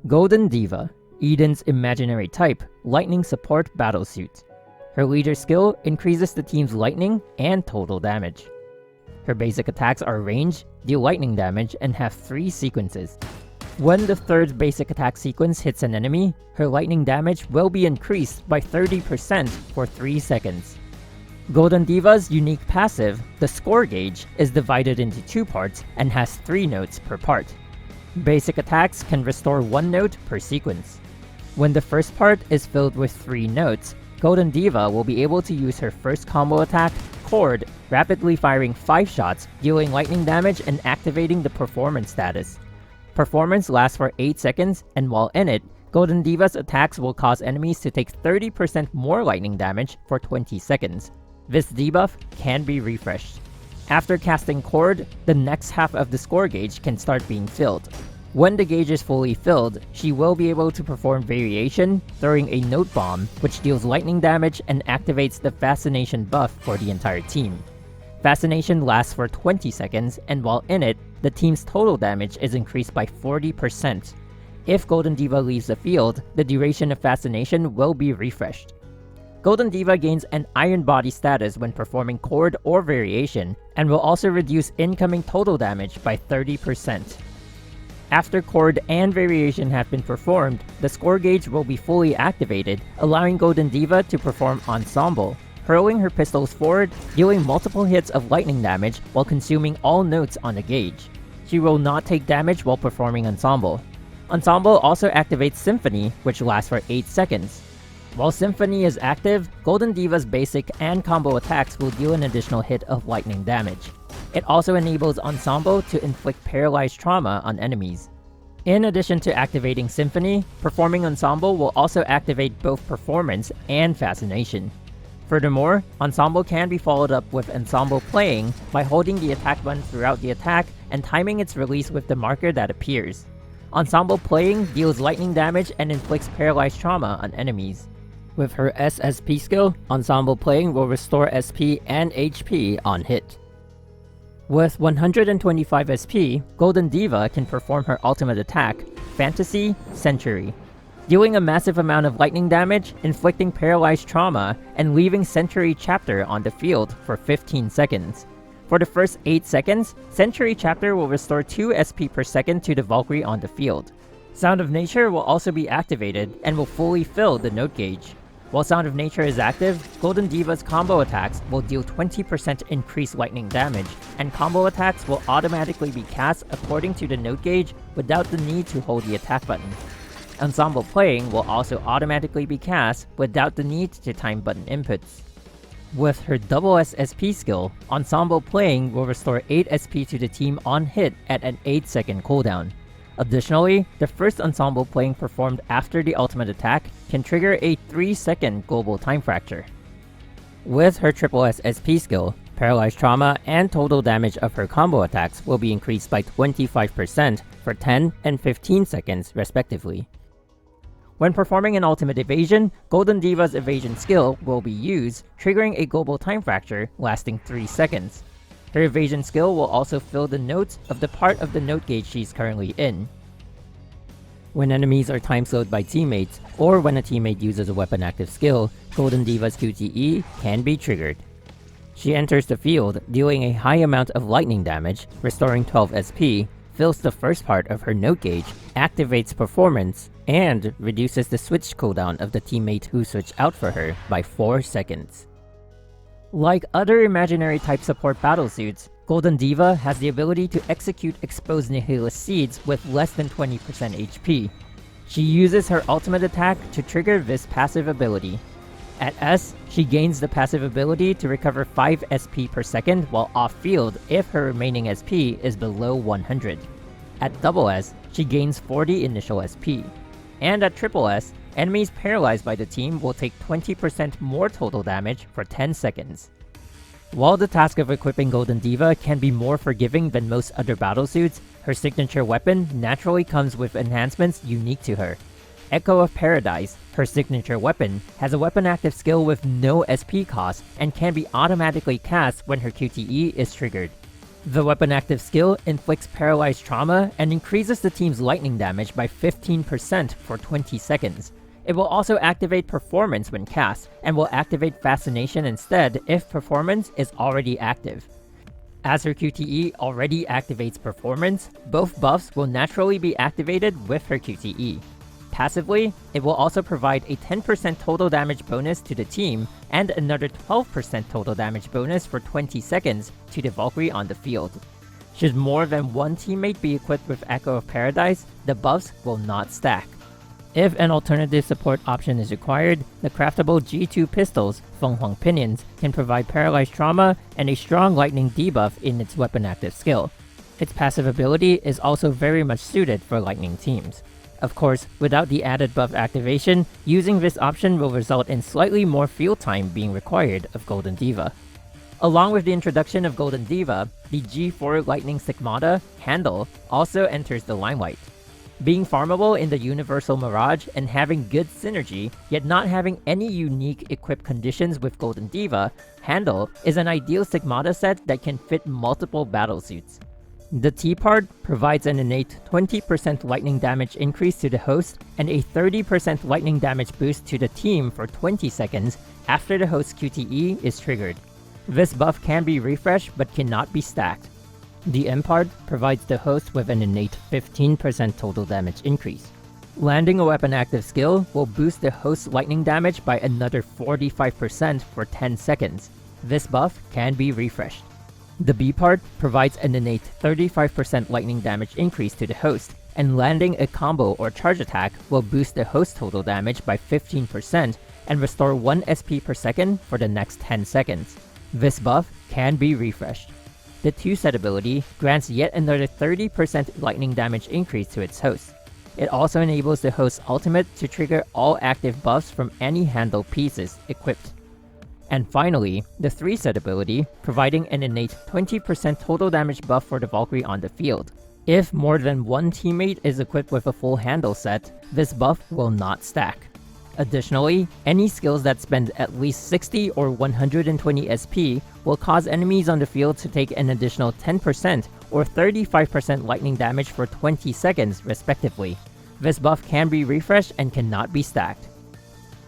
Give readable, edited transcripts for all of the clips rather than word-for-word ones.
Golden Diva, Eden's imaginary type, lightning support battlesuit. Her leader skill increases the team's lightning and total damage. Her basic attacks are range, deal lightning damage, and have 3 sequences. When the third basic attack sequence hits an enemy, her lightning damage will be increased by 30% for 3 seconds. Golden Diva's unique passive, the score gauge, is divided into 2 parts and has 3 notes per part. Basic attacks can restore 1 note per sequence. When the first part is filled with 3 notes, Golden Diva will be able to use her first combo attack, Chord, rapidly firing 5 shots, dealing lightning damage and activating the performance status. Performance lasts for 8 seconds, and while in it, Golden Diva's attacks will cause enemies to take 30% more lightning damage for 20 seconds. This debuff can be refreshed. After casting Chord, the next half of the score gauge can start being filled. When the gauge is fully filled, she will be able to perform Variation, throwing a Note Bomb, which deals lightning damage and activates the Fascination buff for the entire team. Fascination lasts for 20 seconds, and while in it, the team's total damage is increased by 40%. If Golden Diva leaves the field, the duration of Fascination will be refreshed. Golden Diva gains an Iron Body status when performing Chord or Variation, and will also reduce incoming total damage by 30%. After Chord and Variation have been performed, the score gauge will be fully activated, allowing Golden Diva to perform Ensemble, hurling her pistols forward, dealing multiple hits of lightning damage while consuming all notes on the gauge. She will not take damage while performing Ensemble. Ensemble also activates Symphony, which lasts for 8 seconds. While Symphony is active, Golden Diva's basic and combo attacks will deal an additional hit of lightning damage. It also enables Ensemble to inflict paralyzed trauma on enemies. In addition to activating Symphony, performing Ensemble will also activate both Performance and Fascination. Furthermore, Ensemble can be followed up with Ensemble Playing by holding the attack button throughout the attack and timing its release with the marker that appears. Ensemble Playing deals lightning damage and inflicts paralyzed trauma on enemies. With her SSP skill, Ensemble Playing will restore SP and HP on hit. With 125 SP, Golden Diva can perform her ultimate attack, Fantasy Century, dealing a massive amount of lightning damage, inflicting paralyzed trauma, and leaving Century Chapter on the field for 15 seconds. For the first 8 seconds, Century Chapter will restore 2 SP per second to the Valkyrie on the field. Sound of Nature will also be activated and will fully fill the note gauge. While Sound of Nature is active, Golden Diva's combo attacks will deal 20% increased lightning damage, and combo attacks will automatically be cast according to the note gauge without the need to hold the attack button. Ensemble Playing will also automatically be cast without the need to time button inputs. With her double SSP skill, Ensemble Playing will restore 8 SP to the team on hit at an 8-second cooldown. Additionally, the first Ensemble Playing performed after the ultimate attack can trigger a 3-second global time fracture. With her triple SSP skill, paralyzed trauma and total damage of her combo attacks will be increased by 25% for 10 and 15 seconds respectively. When performing an ultimate evasion, Golden Diva's evasion skill will be used, triggering a global time fracture lasting 3 seconds. Her evasion skill will also fill the notes of the part of the note gauge she's currently in. When enemies are time slowed by teammates, or when a teammate uses a weapon active skill, Golden Diva's QTE can be triggered. She enters the field, dealing a high amount of lightning damage, restoring 12 SP, fills the first part of her note gauge, activates Performance, and reduces the switch cooldown of the teammate who switched out for her by 4 seconds. Like other imaginary type support battlesuits, Golden Diva has the ability to execute exposed Nihilist Seeds with less than 20% HP. She uses her ultimate attack to trigger this passive ability. At S, she gains the passive ability to recover 5 SP per second while off-field if her remaining SP is below 100. At double S, she gains 40 initial SP. And at triple S, enemies paralyzed by the team will take 20% more total damage for 10 seconds. While the task of equipping Golden Diva can be more forgiving than most other battlesuits, her signature weapon naturally comes with enhancements unique to her. Echo of Paradise, her signature weapon, has a weapon active skill with no SP cost and can be automatically cast when her QTE is triggered. The weapon active skill inflicts paralyzed trauma and increases the team's lightning damage by 15% for 20 seconds. It will also activate performance when cast, and will activate fascination instead if performance is already active. As her QTE already activates performance, both buffs will naturally be activated with her QTE. Passively, it will also provide a 10% total damage bonus to the team and another 12% total damage bonus for 20 seconds to the Valkyrie on the field. Should more than one teammate be equipped with Echo of Paradise, the buffs will not stack. If an alternative support option is required, the craftable G2 pistols, Fenghuang Pinions, can provide paralyzed trauma and a strong lightning debuff in its weapon active skill. Its passive ability is also very much suited for lightning teams. Of course, without the added buff activation, using this option will result in slightly more field time being required of Golden Diva. Along with the introduction of Golden Diva, the G4 Lightning Stigmata, Handle, also enters the limelight. Being farmable in the Universal Mirage and having good synergy, yet not having any unique equip conditions with Golden Diva, Handle is an ideal Stigmata set that can fit multiple battlesuits. The T part provides an innate 20% lightning damage increase to the host and a 30% lightning damage boost to the team for 20 seconds after the host's QTE is triggered. This buff can be refreshed but cannot be stacked. The M part provides the host with an innate 15% total damage increase. Landing a weapon active skill will boost the host's lightning damage by another 45% for 10 seconds. This buff can be refreshed. The B part provides an innate 35% lightning damage increase to the host, and landing a combo or charge attack will boost the host total damage by 15% and restore 1 SP per second for the next 10 seconds. This buff can be refreshed. The 2 set ability grants yet another 30% lightning damage increase to its host. It also enables the host's ultimate to trigger all active buffs from any handle pieces equipped. And finally, the 3 set ability, providing an innate 20% total damage buff for the Valkyrie on the field. If more than one teammate is equipped with a full handle set, this buff will not stack. Additionally, any skills that spend at least 60 or 120 SP will cause enemies on the field to take an additional 10% or 35% lightning damage for 20 seconds respectively. This buff can be refreshed and cannot be stacked.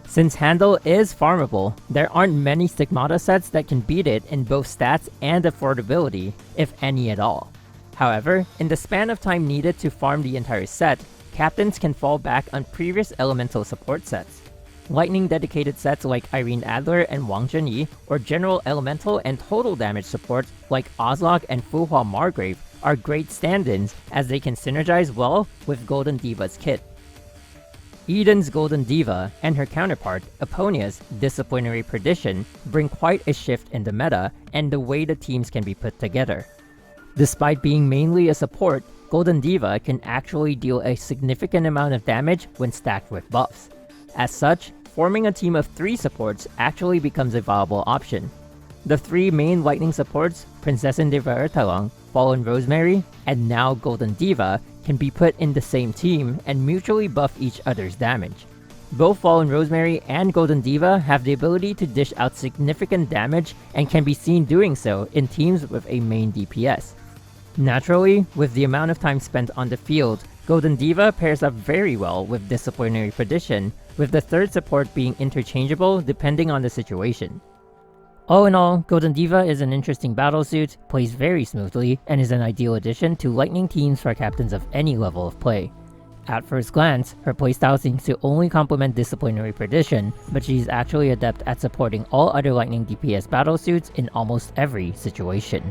Since Handle is farmable, there aren't many Stigmata sets that can beat it in both stats and affordability, if any at all. However, in the span of time needed to farm the entire set, captains can fall back on previous elemental support sets. Lightning dedicated sets like Irene Adler and Wang Zhenyi, or general elemental and total damage support like Ozlok and Fuhua Margrave are great stand-ins as they can synergize well with Golden Diva's kit. Eden's Golden Diva and her counterpart, Eponia's Disciplinary Perdition, bring quite a shift in the meta and the way the teams can be put together. Despite being mainly a support, Golden Diva can actually deal a significant amount of damage when stacked with buffs. As such, forming a team of 3 supports actually becomes a viable option. The 3 main lightning supports, Prinzessin de Vertalong, Fallen Rosemary, and now Golden Diva, can be put in the same team and mutually buff each other's damage. Both Fallen Rosemary and Golden Diva have the ability to dish out significant damage and can be seen doing so in teams with a main DPS. Naturally, with the amount of time spent on the field, Golden Diva pairs up very well with Disciplinary Perdition, with the 3rd support being interchangeable depending on the situation. All in all, Golden Diva is an interesting battlesuit, plays very smoothly, and is an ideal addition to lightning teams for captains of any level of play. At first glance, her playstyle seems to only complement Disciplinary Perdition, but she's actually adept at supporting all other lightning DPS battlesuits in almost every situation.